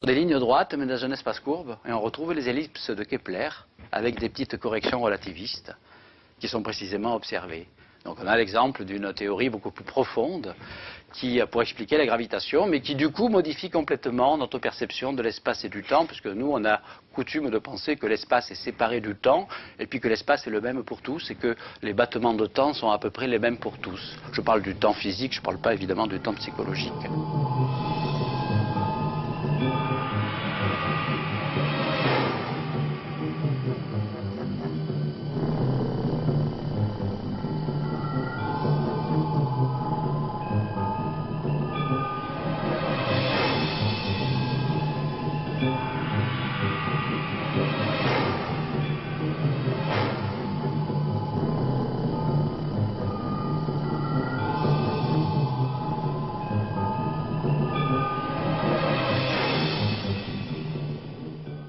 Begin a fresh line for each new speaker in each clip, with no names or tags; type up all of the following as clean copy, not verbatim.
Des lignes droites, mais dans un espace courbe, et on retrouve les ellipses de Kepler, avec des petites corrections relativistes, qui sont précisément observées. Donc on a l'exemple d'une théorie beaucoup plus profonde, pour expliquer la gravitation, mais qui du coup modifie complètement notre perception de l'espace et du temps, puisque nous on a coutume de penser que l'espace est séparé du temps, et puis que l'espace est le même pour tous, et que les battements de temps sont à peu près les mêmes pour tous. Je parle du temps physique, je ne parle pas évidemment du temps psychologique.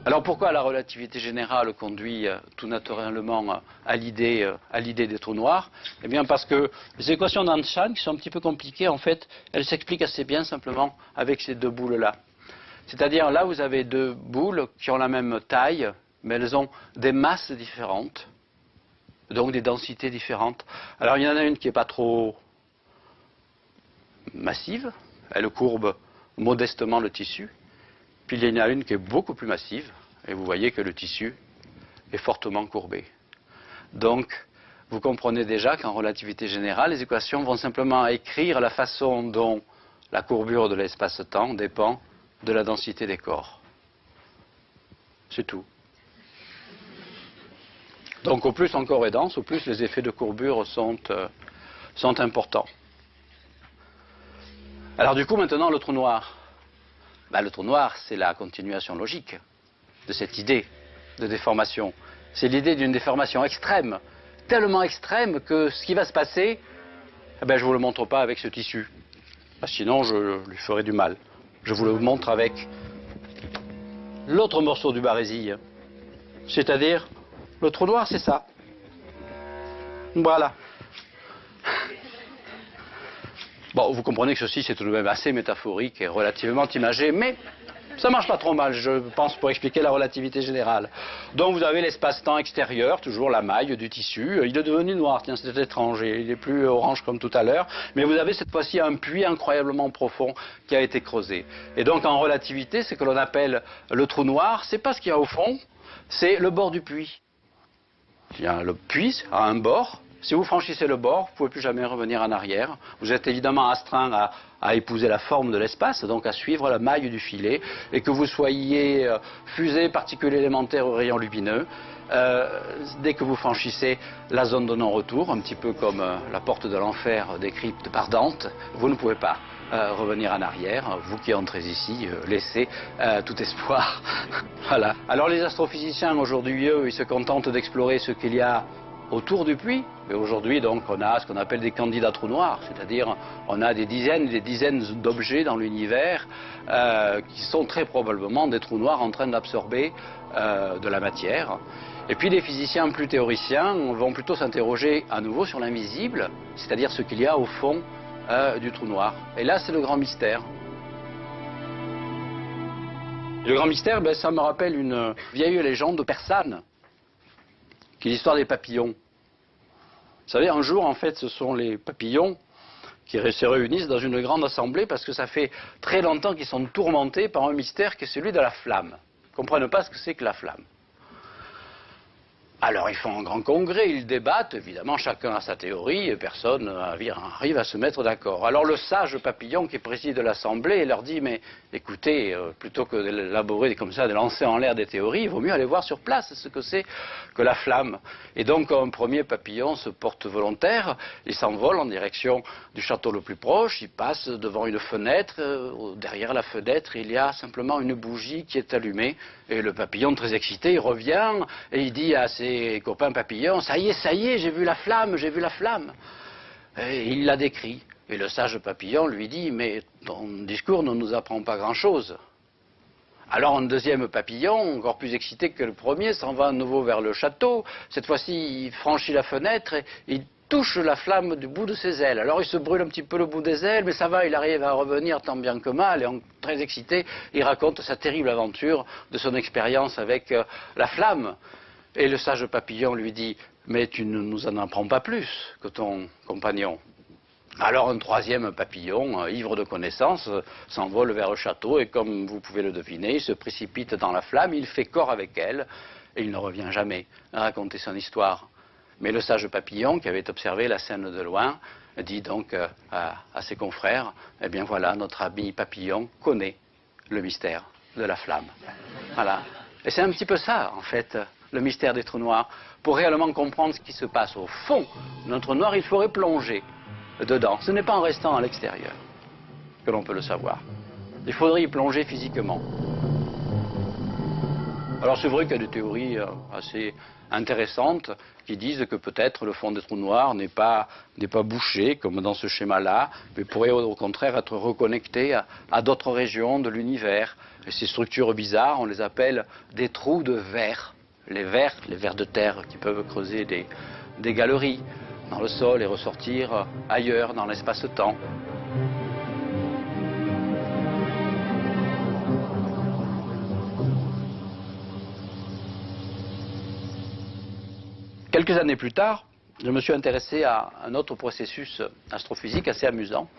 Alors pourquoi la relativité générale conduit tout naturellement à l'idée des trous noirs? Eh bien parce que les équations d'Einstein, qui sont un petit peu compliquées, en fait, elles s'expliquent assez bien simplement avec ces deux boules-là. C'est-à-dire là, vous avez deux boules qui ont la même taille, mais elles ont des masses différentes, donc des densités différentes. Alors il y en a une qui n'est pas trop massive, elle courbe modestement le tissu. Puis il y en a une qui est beaucoup plus massive, et vous voyez que le tissu est fortement courbé. Donc, vous comprenez déjà qu'en relativité générale, les équations vont simplement écrire la façon dont la courbure de l'espace-temps dépend de la densité des corps. C'est tout. Donc, au plus un corps est dense, au plus les effets de courbure sont importants. Alors, du coup, maintenant, le trou noir. Le trou noir, c'est la continuation logique de cette idée de déformation. C'est l'idée d'une déformation extrême, tellement extrême que ce qui va se passer, je ne vous le montre pas avec ce tissu. Sinon, je lui ferai du mal. Je vous le montre avec l'autre morceau du barésil. C'est-à-dire, le trou noir, c'est ça. Voilà. Bon, vous comprenez que ceci, c'est tout de même assez métaphorique et relativement imagé, mais ça marche pas trop mal, je pense, pour expliquer la relativité générale. Donc vous avez l'espace-temps extérieur, toujours la maille du tissu. Il est devenu noir, tiens, c'est étrange, il est plus orange comme tout à l'heure, mais vous avez cette fois-ci un puits incroyablement profond qui a été creusé. Et donc en relativité, ce que l'on appelle le trou noir, c'est pas ce qu'il y a au fond, c'est le bord du puits. Il y a le puits à un bord. Si vous franchissez le bord, vous ne pouvez plus jamais revenir en arrière. Vous êtes évidemment astreint à épouser la forme de l'espace, donc à suivre la maille du filet, et que vous soyez fusée, particule élémentaire ou rayon lumineux, dès que vous franchissez la zone de non-retour, un petit peu comme la porte de l'enfer décrite par Dante, vous ne pouvez pas revenir en arrière. Vous qui entrez ici, laissez tout espoir. Voilà. Alors les astrophysiciens aujourd'hui, eux, ils se contentent d'explorer ce qu'il y a autour du puits. Et aujourd'hui, donc, on a ce qu'on appelle des candidats trous noirs, c'est-à-dire on a des dizaines et des dizaines d'objets dans l'univers qui sont très probablement des trous noirs en train d'absorber de la matière. Et puis les physiciens plus théoriciens vont plutôt s'interroger à nouveau sur l'invisible, c'est-à-dire ce qu'il y a au fond du trou noir. Et là, c'est le grand mystère. Le grand mystère, ça me rappelle une vieille légende persane, qui est l'histoire des papillons. Vous savez, un jour, en fait, ce sont les papillons qui se réunissent dans une grande assemblée parce que ça fait très longtemps qu'ils sont tourmentés par un mystère qui est celui de la flamme. Ils ne comprennent pas ce que c'est que la flamme. Alors ils font un grand congrès, ils débattent, évidemment chacun a sa théorie et personne n'arrive à se mettre d'accord. Alors le sage papillon qui préside l'assemblée leur dit, mais écoutez, plutôt que d'élaborer comme ça, de lancer en l'air des théories, il vaut mieux aller voir sur place ce que c'est que la flamme. Et donc un premier papillon se porte volontaire, il s'envole en direction du château le plus proche, il passe devant une fenêtre, derrière la fenêtre il y a simplement une bougie qui est allumée, et le papillon très excité, il revient et il dit à ses copains papillons, ça y est, j'ai vu la flamme, j'ai vu la flamme. Et il la décrit. Et le sage papillon lui dit, mais ton discours ne nous apprend pas grand-chose. Alors un deuxième papillon, encore plus excité que le premier, s'en va à nouveau vers le château. Cette fois-ci, il franchit la fenêtre et il touche la flamme du bout de ses ailes. Alors il se brûle un petit peu le bout des ailes, mais ça va, il arrive à revenir tant bien que mal, et très excité, il raconte sa terrible aventure de son expérience avec la flamme. Et le sage papillon lui dit « Mais tu ne nous en apprends pas plus que ton compagnon ». Alors un troisième papillon, ivre de connaissances, s'envole vers le château, et comme vous pouvez le deviner, il se précipite dans la flamme, il fait corps avec elle, et il ne revient jamais à raconter son histoire. Mais le sage papillon, qui avait observé la scène de loin, dit donc à ses confrères, eh bien voilà, notre ami papillon connaît le mystère de la flamme. Voilà. Et c'est un petit peu ça, en fait, le mystère des trous noirs. Pour réellement comprendre ce qui se passe au fond d'un trou noir, il faudrait plonger dedans. Ce n'est pas en restant à l'extérieur que l'on peut le savoir. Il faudrait y plonger physiquement. Alors c'est vrai qu'il y a des théories assez intéressantes qui disent que peut-être le fond des trous noirs n'est pas bouché, comme dans ce schéma-là, mais pourrait au contraire être reconnecté à d'autres régions de l'univers. Et ces structures bizarres, on les appelle des trous de verre. Les vers de terre qui peuvent creuser des galeries dans le sol et ressortir ailleurs dans l'espace-temps. Quelques années plus tard, je me suis intéressé à un autre processus astrophysique assez amusant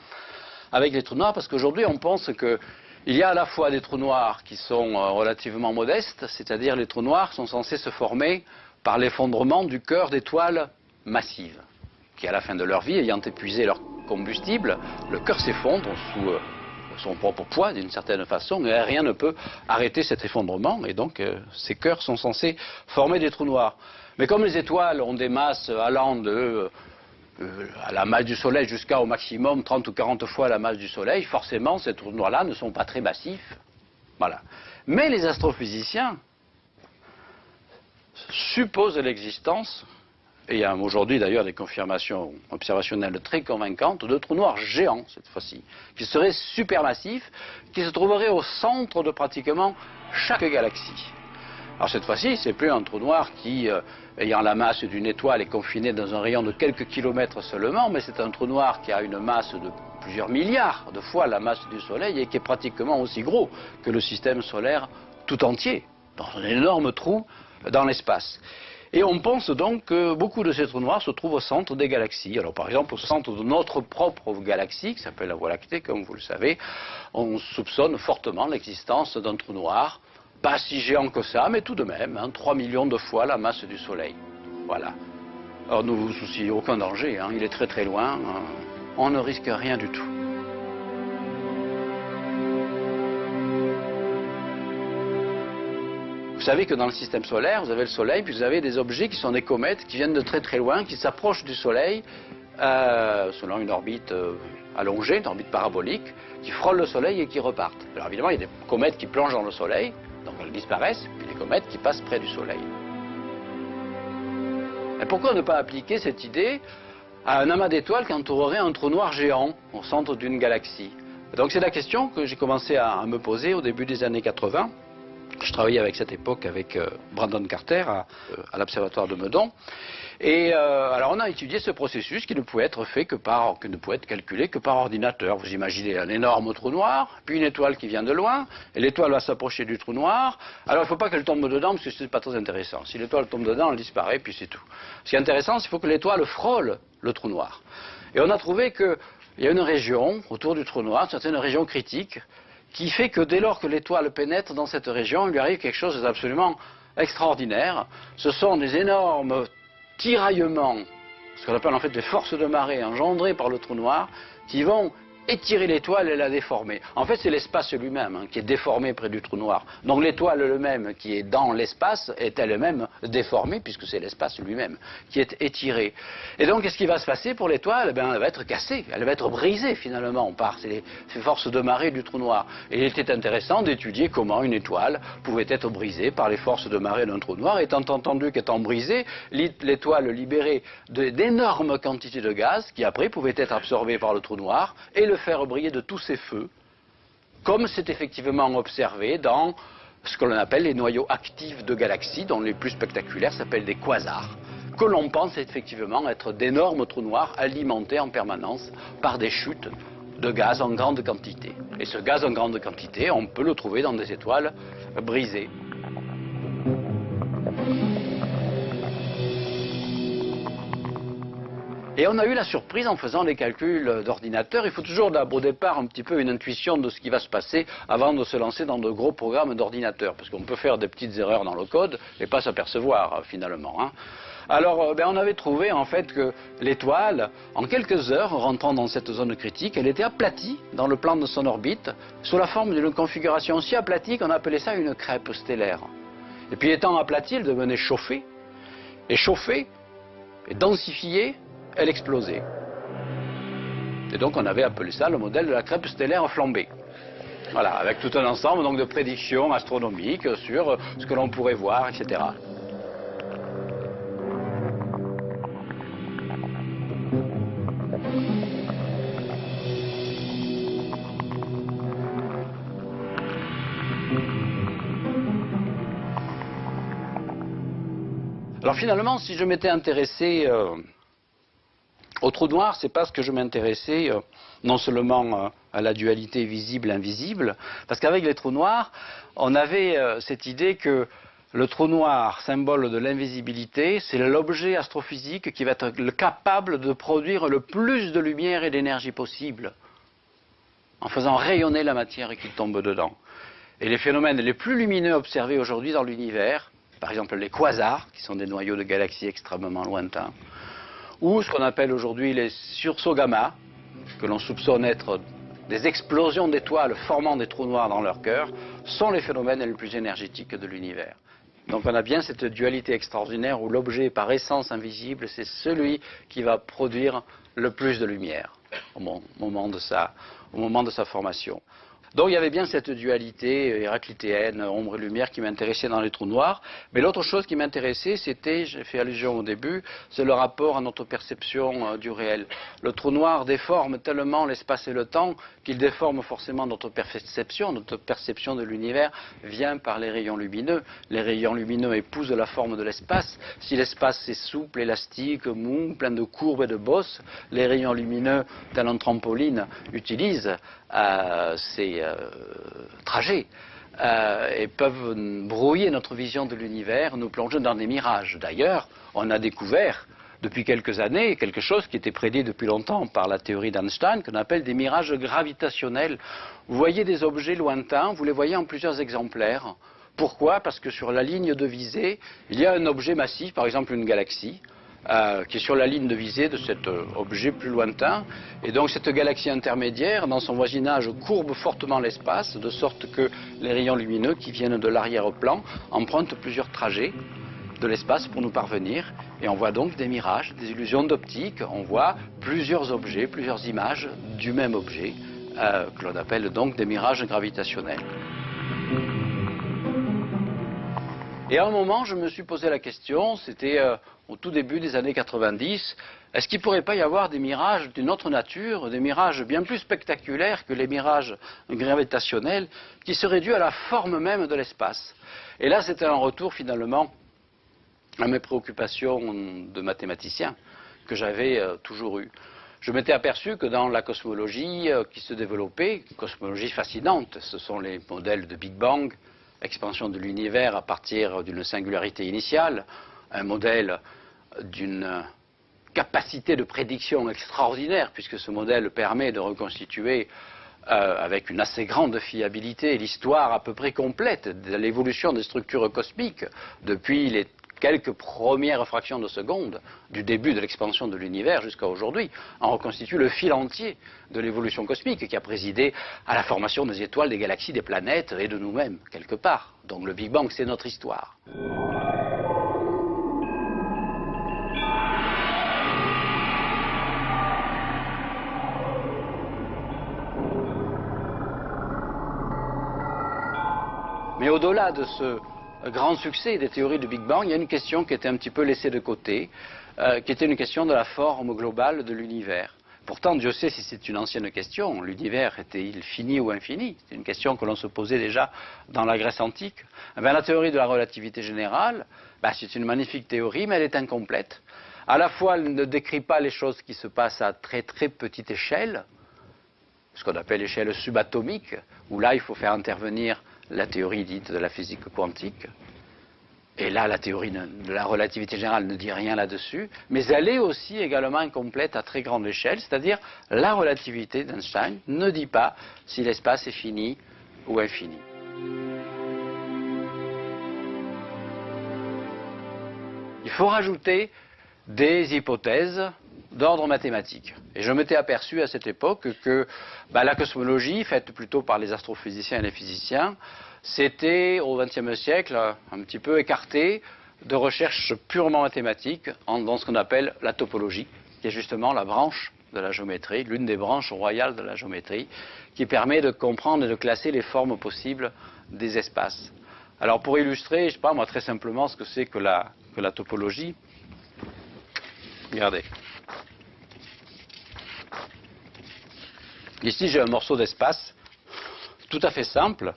avec les trous noirs, parce qu'aujourd'hui on pense qu'il y a à la fois des trous noirs qui sont relativement modestes, c'est-à-dire les trous noirs sont censés se former par l'effondrement du cœur d'étoiles massives, qui à la fin de leur vie, ayant épuisé leur combustible, le cœur s'effondre sous son propre poids d'une certaine façon, et rien ne peut arrêter cet effondrement, et donc ces cœurs sont censés former des trous noirs. Mais comme les étoiles ont des masses allant à la masse du Soleil jusqu'à au maximum 30 ou 40 fois la masse du Soleil, forcément ces trous noirs-là ne sont pas très massifs. Voilà. Mais les astrophysiciens supposent l'existence, et il y a aujourd'hui d'ailleurs des confirmations observationnelles très convaincantes, de trous noirs géants cette fois-ci, qui seraient supermassifs, qui se trouveraient au centre de pratiquement chaque galaxie. Alors cette fois-ci, c'est plus un trou noir qui, ayant la masse d'une étoile, est confiné dans un rayon de quelques kilomètres seulement, mais c'est un trou noir qui a une masse de plusieurs milliards de fois la masse du Soleil et qui est pratiquement aussi gros que le système solaire tout entier, dans un énorme trou dans l'espace. Et on pense donc que beaucoup de ces trous noirs se trouvent au centre des galaxies. Alors par exemple, au centre de notre propre galaxie, qui s'appelle la Voie lactée, comme vous le savez, on soupçonne fortement l'existence d'un trou noir, pas si géant que ça, mais tout de même, 3 millions de fois la masse du Soleil. Voilà. Alors ne vous souciez aucun danger, il est très très loin, on ne risque rien du tout. Vous savez que dans le système solaire, vous avez le Soleil, puis vous avez des objets qui sont des comètes, qui viennent de très très loin, qui s'approchent du Soleil, selon une orbite allongée, une orbite parabolique, qui frôlent le Soleil et qui repartent. Alors évidemment, il y a des comètes qui plongent dans le Soleil, donc elles disparaissent, puis des comètes qui passent près du Soleil. Et pourquoi ne pas appliquer cette idée à un amas d'étoiles qui entourerait un trou noir géant au centre d'une galaxie? Donc c'est la question que j'ai commencé à me poser au début des années 80. Je travaillais avec cette époque avec Brandon Carter à l'observatoire de Meudon. Et alors on a étudié ce processus qui ne pouvait être fait que ne pouvait être calculé que par ordinateur. Vous imaginez un énorme trou noir, puis une étoile qui vient de loin, et l'étoile va s'approcher du trou noir. Alors il ne faut pas qu'elle tombe dedans parce que c'est pas très intéressant. Si l'étoile tombe dedans, elle disparaît, puis c'est tout. Ce qui est intéressant, c'est qu'il faut que l'étoile frôle le trou noir. Et on a trouvé qu'il y a une région autour du trou noir, une certaine région critique, qui fait que dès lors que l'étoile pénètre dans cette région, il lui arrive quelque chose d'absolument extraordinaire. Ce sont des énormes tiraillements, ce qu'on appelle en fait des forces de marée engendrées par le trou noir, qui vont étirer l'étoile et la déformer. En fait, c'est l'espace lui-même qui est déformé près du trou noir. Donc l'étoile elle-même qui est dans l'espace est elle-même déformée, puisque c'est l'espace lui-même qui est étiré. Et donc, qu'est-ce qui va se passer pour l'étoile? Eh bien, elle va être cassée, elle va être brisée finalement par ces forces de marée du trou noir. Et il était intéressant d'étudier comment une étoile pouvait être brisée par les forces de marée d'un trou noir, étant entendu qu'étant brisée, l'étoile libérait d'énormes quantités de gaz qui après pouvaient être absorbées par le trou noir et le faire briller de tous ses feux, comme c'est effectivement observé dans ce que l'on appelle les noyaux actifs de galaxies, dont les plus spectaculaires s'appellent des quasars. que l'on pense effectivement être d'énormes trous noirs alimentés en permanence par des chutes de gaz en grande quantité. Et ce gaz en grande quantité, on peut le trouver dans des étoiles brisées. Et on a eu la surprise en faisant les calculs d'ordinateur. Il faut toujours au départ un petit peu une intuition de ce qui va se passer avant de se lancer dans de gros programmes d'ordinateur. Parce qu'on peut faire des petites erreurs dans le code et pas s'apercevoir finalement. Alors on avait trouvé en fait que l'étoile, en quelques heures, rentrant dans cette zone critique, elle était aplatie dans le plan de son orbite sous la forme d'une configuration si aplatie qu'on appelait ça une crêpe stellaire. Et puis étant aplatie, elle devenait chauffée. Et chauffée, et densifiée, elle explosait. Et donc on avait appelé ça le modèle de la crêpe stellaire flambée. Voilà, avec tout un ensemble donc, de prédictions astronomiques sur ce que l'on pourrait voir, etc. Alors finalement, si je m'étais intéressé au trou noir, c'est parce que je m'intéressais non seulement à la dualité visible-invisible, parce qu'avec les trous noirs, on avait cette idée que le trou noir, symbole de l'invisibilité, c'est l'objet astrophysique qui va être capable de produire le plus de lumière et d'énergie possible, en faisant rayonner la matière qui tombe dedans. Et les phénomènes les plus lumineux observés aujourd'hui dans l'univers, par exemple les quasars, qui sont des noyaux de galaxies extrêmement lointains, ou ce qu'on appelle aujourd'hui les sursauts gamma, que l'on soupçonne être des explosions d'étoiles formant des trous noirs dans leur cœur, sont les phénomènes les plus énergétiques de l'univers. Donc on a bien cette dualité extraordinaire où l'objet par essence invisible, c'est celui qui va produire le plus de lumière au moment de sa formation. Donc il y avait bien cette dualité héraclitéenne, ombre et lumière, qui m'intéressait dans les trous noirs. Mais l'autre chose qui m'intéressait, c'était, j'ai fait allusion au début, c'est le rapport à notre perception du réel. Le trou noir déforme tellement l'espace et le temps qu'il déforme forcément notre perception. Notre perception de l'univers vient par les rayons lumineux. Les rayons lumineux épousent la forme de l'espace. Si l'espace est souple, élastique, mou, plein de courbes et de bosses, les rayons lumineux, tel un trampoline, utilisent ces trajets et peuvent brouiller notre vision de l'univers, nous plonger dans des mirages. D'ailleurs, on a découvert depuis quelques années quelque chose qui était prédit depuis longtemps par la théorie d'Einstein, qu'on appelle des mirages gravitationnels. Vous voyez des objets lointains, vous les voyez en plusieurs exemplaires. Pourquoi? Parce que sur la ligne de visée, il y a un objet massif, par exemple une galaxie, qui est sur la ligne de visée de cet objet plus lointain. Et donc cette galaxie intermédiaire, dans son voisinage, courbe fortement l'espace, de sorte que les rayons lumineux qui viennent de l'arrière-plan empruntent plusieurs trajets de l'espace pour nous parvenir. Et on voit donc des mirages, des illusions d'optique. On voit plusieurs objets, plusieurs images du même objet, que l'on appelle donc des mirages gravitationnels. Et à un moment, je me suis posé la question, c'était au tout début des années 90, est-ce qu'il ne pourrait pas y avoir des mirages d'une autre nature, des mirages bien plus spectaculaires que les mirages gravitationnels, qui seraient dus à la forme même de l'espace? Et là, c'était un retour finalement à mes préoccupations de mathématicien que j'avais toujours eues. Je m'étais aperçu que dans la cosmologie qui se développait, une cosmologie fascinante, ce sont les modèles de Big Bang, expansion de l'univers à partir d'une singularité initiale, un modèle d'une capacité de prédiction extraordinaire, puisque ce modèle permet de reconstituer avec une assez grande fiabilité l'histoire à peu près complète de l'évolution des structures cosmiques depuis les quelques premières fractions de seconde du début de l'expansion de l'univers jusqu'à aujourd'hui, en reconstitue le fil entier de l'évolution cosmique qui a présidé à la formation des étoiles, des galaxies, des planètes et de nous-mêmes, quelque part. Donc le Big Bang, c'est notre histoire. Mais au-delà de ce grand succès des théories du Big Bang, il y a une question qui était un petit peu laissée de côté, qui était une question de la forme globale de l'univers. Pourtant, Dieu sait si c'est une ancienne question. L'univers était-il fini ou infini? C'est une question que l'on se posait déjà dans la Grèce antique. Eh bien, la théorie de la relativité générale, c'est une magnifique théorie, mais elle est incomplète. À la fois, elle ne décrit pas les choses qui se passent à très très petite échelle, ce qu'on appelle l'échelle subatomique, où là, il faut faire intervenir la théorie dite de la physique quantique. Et là, la théorie de la relativité générale ne dit rien là-dessus, mais elle est aussi également incomplète à très grande échelle, c'est-à-dire la relativité d'Einstein ne dit pas si l'espace est fini ou infini. Il faut rajouter des hypothèses d'ordre mathématique. Et je m'étais aperçu à cette époque que la cosmologie, faite plutôt par les astrophysiciens et les physiciens, c'était au XXe siècle un petit peu écarté de recherches purement mathématiques dans ce qu'on appelle la topologie, qui est justement la branche de la géométrie, l'une des branches royales de la géométrie, qui permet de comprendre et de classer les formes possibles des espaces. Alors pour illustrer, je ne sais pas moi très simplement ce que c'est que la topologie, regardez. Ici j'ai un morceau d'espace tout à fait simple.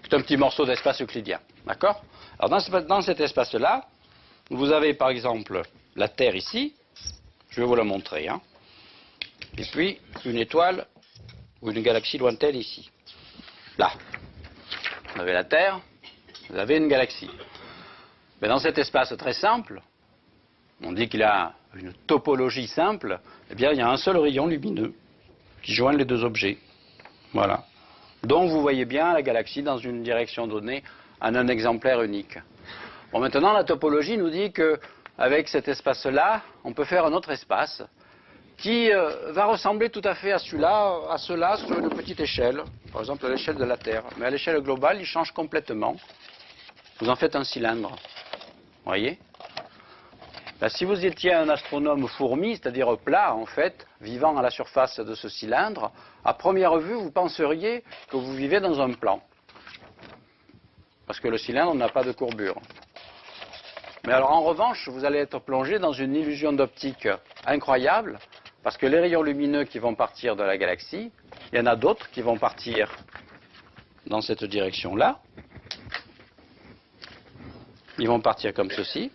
C'est un petit morceau d'espace euclidien, d'accord? Alors dans cet espace-là, vous avez par exemple la Terre ici, je vais vous la montrer, hein, et puis une étoile ou une galaxie lointaine ici. Là, vous avez la Terre, vous avez une galaxie. Mais dans cet espace très simple, on dit qu'il a une topologie simple, eh bien il y a un seul rayon lumineux qui joint les deux objets. Voilà. Donc vous voyez bien la galaxie dans une direction donnée en un exemplaire unique. Bon, maintenant la topologie nous dit qu'avec cet espace-là, on peut faire un autre espace qui va ressembler tout à fait à cela sur une petite échelle, par exemple à l'échelle de la Terre. Mais à l'échelle globale, il change complètement. Vous en faites un cylindre. Vous voyez? Si vous étiez un astronome fourmi, c'est-à-dire plat en fait, vivant à la surface de ce cylindre, à première vue, vous penseriez que vous vivez dans un plan. Parce que le cylindre n'a pas de courbure. Mais alors en revanche, vous allez être plongé dans une illusion d'optique incroyable, parce que les rayons lumineux qui vont partir de la galaxie, il y en a d'autres qui vont partir dans cette direction-là. Ils vont partir comme ceci.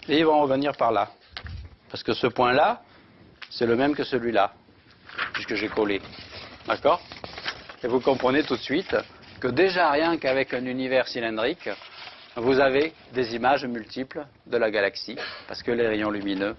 Et ils vont revenir par là. Parce que ce point-là, c'est le même que celui-là, puisque j'ai collé. D'accord? Et vous comprenez tout de suite que déjà rien qu'avec un univers cylindrique, vous avez des images multiples de la galaxie, parce que les rayons lumineux